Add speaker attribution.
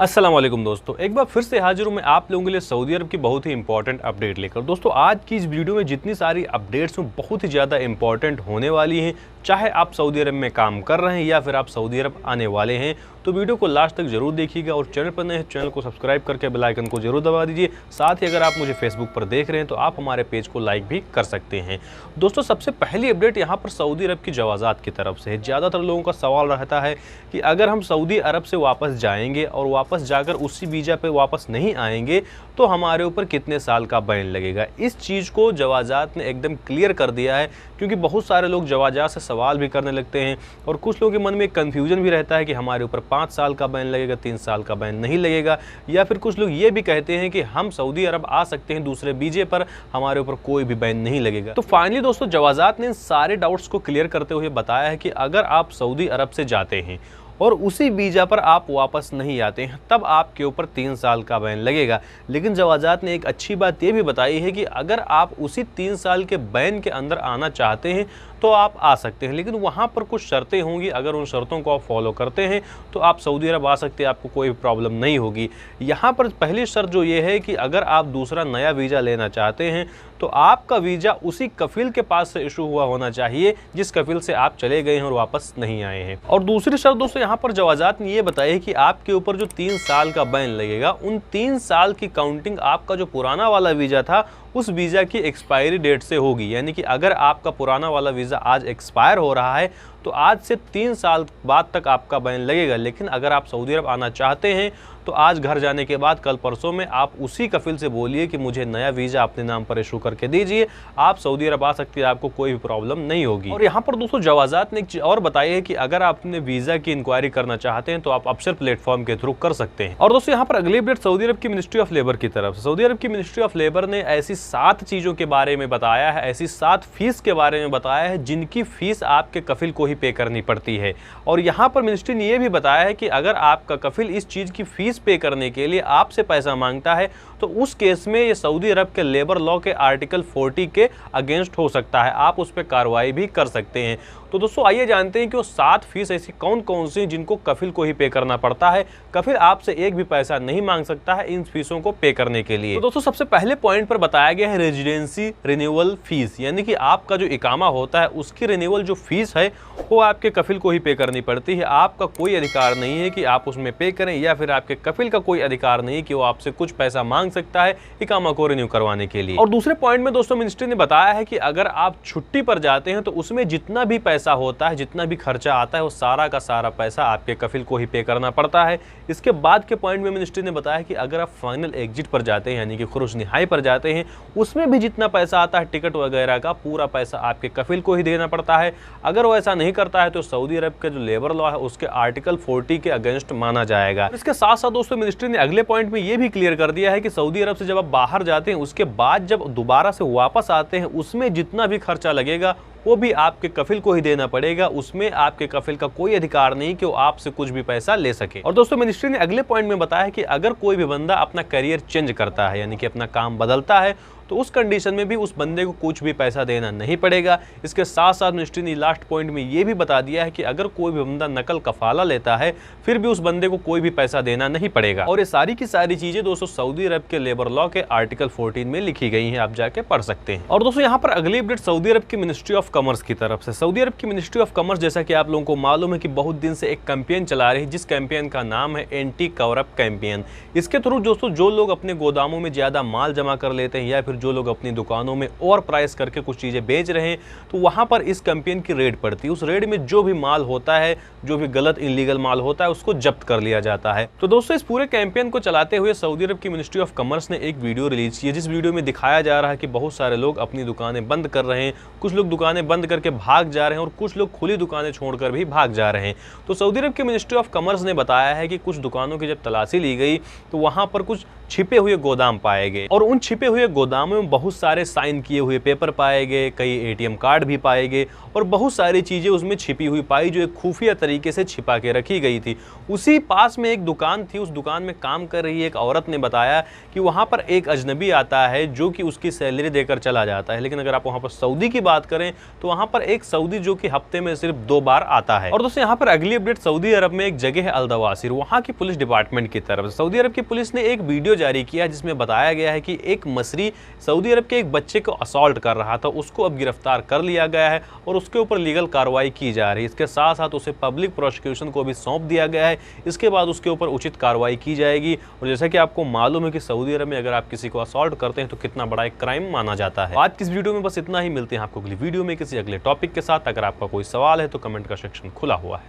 Speaker 1: अस्सलाम वालेकुम दोस्तों, एक बार फिर से हाजिर हूँ मैं आप लोगों के लिए सऊदी अरब की बहुत ही इंपॉर्टेंट अपडेट लेकर। दोस्तों आज की इस वीडियो में जितनी सारी अपडेट्स हैं बहुत ही ज़्यादा इंपॉर्टेंट होने वाली हैं, चाहे आप सऊदी अरब में काम कर रहे हैं या फिर आप सऊदी अरब आने वाले हैं। तो वीडियो को लास्ट तक जरूर देखिएगा और चैनल पर नए हैं चैनल को सब्सक्राइब करके बेल आइकन को जरूर दबा दीजिए। साथ ही अगर आप मुझे फेसबुक पर देख रहे हैं तो आप हमारे पेज को लाइक भी कर सकते हैं। दोस्तों सबसे पहली अपडेट यहाँ पर सऊदी अरब की जवाज़ात की तरफ से है। ज़्यादातर लोगों का सवाल रहता है कि अगर हम सऊदी अरब से वापस जाएंगे और वापस जाकर उसी वीज़ा पे वापस नहीं आएंगे तो हमारे ऊपर कितने साल का बैन लगेगा। इस चीज़ को जवाज़ात ने एकदम क्लियर कर दिया है, क्योंकि बहुत सारे लोग जवाज़ात से सवाल भी करने लगते हैं और कुछ लोगों के मन में एक कन्फ्यूजन भी रहता है कि हमारे ऊपर 5 साल का बैन लगेगा, 3 साल का बैन नहीं लगेगा, या फिर कुछ लोग ये भी कहते हैं कि हम सऊदी अरब आ सकते हैं दूसरे वीज़े पर, हमारे ऊपर कोई भी बैन नहीं लगेगा। तो फाइनली दोस्तों जवाज़ात ने इन सारे डाउट्स को क्लियर करते हुए बताया है कि अगर आप सऊदी अरब से जाते हैं और उसी वीज़ा पर आप वापस नहीं आते हैं तब आपके ऊपर 3 साल का बैन लगेगा। लेकिन जवाज़ात ने एक अच्छी बात ये भी बताई है कि अगर आप उसी 3 साल के बैन के अंदर आना चाहते हैं तो आप आ सकते हैं, लेकिन वहाँ पर कुछ शर्तें होंगी। अगर उन शर्तों को आप फॉलो करते हैं तो आप सऊदी अरब आ सकते हैं, आपको कोई प्रॉब्लम नहीं होगी। यहाँ पर पहली शर्त जो ये है कि अगर आप दूसरा नया वीज़ा लेना चाहते हैं तो आपका वीज़ा उसी कफिल के पास से इशू हुआ होना चाहिए जिस कफिल से आप चले गए हैं और वापस नहीं आए हैं। और दूसरी शर्त दोस्तों यहाँ पर जवाज़ात ने ये बताई है कि आपके ऊपर जो 3 साल का बैन लगेगा, उन 3 साल की काउंटिंग आपका जो पुराना वाला वीज़ा था उस वीज़ा की एक्सपायरी डेट से होगी। यानी कि अगर आपका पुराना वाला वीज़ा आज एक्सपायर हो रहा है तो आज से 3 साल बाद तक आपका बैन लगेगा। लेकिन अगर आप सऊदी अरब आना चाहते हैं तो आज घर जाने के बाद कल परसों में आप उसी कफिल से बोलिए कि मुझे नया वीज़ा अपने नाम पर इशू करके दीजिए, आप सऊदी अरब आ सकते हैं, आपको कोई भी प्रॉब्लम नहीं होगी। और यहाँ पर दोस्तों जवाज़ात ने एक चीज़ और बताई है कि अगर आप अपने वीज़ा की इंक्वायरी करना चाहते हैं तो आप अब्शर प्लेटफॉर्म के थ्रू कर सकते हैं। और दोस्तों यहाँ पर अगली अपडेट सऊदी अरब की मिनिस्ट्री ऑफ लेबर की तरफ से। सऊदी अरब की मिनिस्ट्री ऑफ लेबर ने ऐसी 7 चीज़ों के बारे में बताया है, ऐसी 7 फीस के बारे में बताया है जिनकी फीस आपके कफिल को ही पे करनी पड़ती है। और यहाँ पर मिनिस्ट्री ने यह भी बताया है कि अगर आपका कफिल इस चीज़ की फीस पे करने के लिए आपसे पैसा मांगता है तो उस केस में ये सऊदी अरब के लेबर लॉ के आर्टिकल 40 के अगेंस्ट हो सकता है, आप उस पर कार्रवाई भी कर सकते हैं। तो दोस्तों आइए जानते हैं कि वो 7 फीस ऐसी कौन कौन सी जिनको कफिल को ही पे करना पड़ता है। कफिल आपसे एक भी पैसा नहीं मांग सकता है इन फीसों को पे करने के लिए। तो दोस्तों सबसे पहले पॉइंट पर बताया गया है रेजिडेंसी रिन्यूअल फीस, यानी कि आपका जो इकामा होता है उसकी रिन्यूअल जो फीस है वो आपके कफिल को ही पे करनी पड़ती है। आपका कोई अधिकार नहीं है कि आप उसमें पे करें, या फिर आपके कफिल का कोई अधिकार नहीं कि वो आपसे कुछ पैसा मांग सकता है इकामा को रिन्यू करवाने के लिए। और दूसरे पॉइंट में दोस्तों मिनिस्ट्री ने बताया है कि अगर आप छुट्टी पर जाते हैं तो उसमें जितना भी पैसा होता है, जितना भी खर्चा आता है, वो सारा का सारा पैसा आपके कफिल को ही पे करना पड़ता है। इसके बाद के पॉइंट में मिनिस्ट्री ने बताया कि अगर आप फाइनल एग्जिट पर जाते हैं यानी कि खुरुज निहाई पर जाते हैं, उसमें भी जितना पैसा आता है टिकट वगैरह का पूरा पैसा आपके कफिल को ही देना पड़ता है। अगर वो ऐसा नहीं करता है तो सऊदी अरब का जो लेबर लॉ है उसके आर्टिकल 40 के अगेंस्ट माना जाएगा। इसके साथ साथ दोस्तों मिनिस्ट्री ने अगले पॉइंट में ये भी क्लियर कर दिया है कि सऊदी अरब से जब आप बाहर जाते हैं उसके बाद जब दोबारा से वापस आते हैं उसमें जितना भी खर्चा लगेगा वो भी आपके कफिल को ही देना पड़ेगा। उसमें आपके कफिल का कोई अधिकार नहीं कि वो आपसे कुछ भी पैसा ले सके। और दोस्तों मिनिस्ट्री ने अगले पॉइंट में बताया कि अगर कोई भी बंदा अपना करियर चेंज करता है यानी कि अपना काम बदलता है तो उस कंडीशन में भी उस बंदे को कुछ भी पैसा देना नहीं पड़ेगा। इसके साथ साथ मिनिस्ट्री ने लास्ट पॉइंट में ये भी बता दिया है कि अगर कोई भी बंदा नकल कफाला लेता है फिर भी उस बंदे को कोई भी पैसा देना नहीं पड़ेगा। और ये सारी की सारी चीजें दोस्तों सऊदी अरब के लेबर लॉ के आर्टिकल 14 में लिखी गई हैं, आप जाके पढ़ सकते हैं। और दोस्तों यहाँ पर अगली अपडेट सऊदी अरब की मिनिस्ट्री ऑफ कॉमर्स की तरफ से। सऊदी अरब की मिनिस्ट्री ऑफ कॉमर्स जैसा कि आप लोगों को मालूम है कि बहुत दिन से एक कैंपेन चला रही है जिस कैंपेन का नाम है एंटी कवर अप कैंपेन। इसके थ्रू दोस्तों जो लोग अपने गोदामों में ज्यादा माल जमा कर लेते हैं या फिर जो लोग अपनी दुकानों में और प्राइस करके कुछ चीजें बेच रहे हैं तो वहां पर इस कैंपेन की रेड पड़ती है। उस रेड में जो भी माल होता है, जो भी गलत इलीगल माल होता है उसको जब्त कर लिया जाता है। तो दोस्तों इस पूरे कैंपेन को चलाते हुए सऊदी अरब की मिनिस्ट्री ऑफ कॉमर्स ने एक वीडियो रिलीज की है जिस वीडियो में दिखाया जा रहा है कि बहुत सारे लोग अपनी दुकानें बंद कर रहे हैं, कुछ लोग दुकानें बंद करके भाग जा रहे हैं और कुछ लोग खुली दुकानें छोड़कर भी भाग जा रहे हैं। तो सऊदी अरब की मिनिस्ट्री ऑफ कॉमर्स ने बताया है कि कुछ दुकानों की जब तलाशी ली गई तो वहां पर कुछ छिपे हुए गोदाम पाए गए और उन छिपे हुए गोदामों में बहुत सारे साइन किए हुए पेपर पाए गए, कई एटीएम कार्ड भी पाए गए और बहुत सारी चीजें उसमें छिपी हुई पाई जो एक खुफिया तरीके से छिपा के रखी गई थी। उसी पास में एक दुकान थी, उस दुकान में काम कर रही एक औरत ने बताया कि वहां पर एक अजनबी आता है जो कि उसकी सैलरी देकर चला जाता है। लेकिन अगर आप वहां पर सऊदी की बात करें तो वहां पर एक सऊदी जो कि हफ्ते में सिर्फ 2 बार आता है। और दोस्तों यहाँ पर अगली अपडेट सऊदी अरब में एक जगह है अल-दवासिर, वहां की पुलिस डिपार्टमेंट की तरफ से सऊदी अरब की पुलिस ने एक वीडियो जारी किया जिसमें बताया गया है कि एक मसरी सऊदी अरब के एक बच्चे को असॉल्ट कर रहा था, उसको अब गिरफ्तार कर लिया गया है और उसके ऊपर लीगल कार्रवाई की जा रही है। इसके साथ साथ उसे पब्लिक प्रोसिक्यूशन को भी सौंप दिया गया है, इसके बाद उसके ऊपर उचित कार्रवाई की जाएगी। और जैसा कि आपको मालूम है कि सऊदी अरब में अगर आप किसी को असॉल्ट करते हैं तो कितना बड़ा एक क्राइम माना जाता है। आज की इस वीडियो में बस इतना ही, मिलते हैं आपको अगली वीडियो में किसी अगले टॉपिक के साथ। अगर आपका कोई सवाल है तो कमेंट का सेक्शन खुला हुआ है।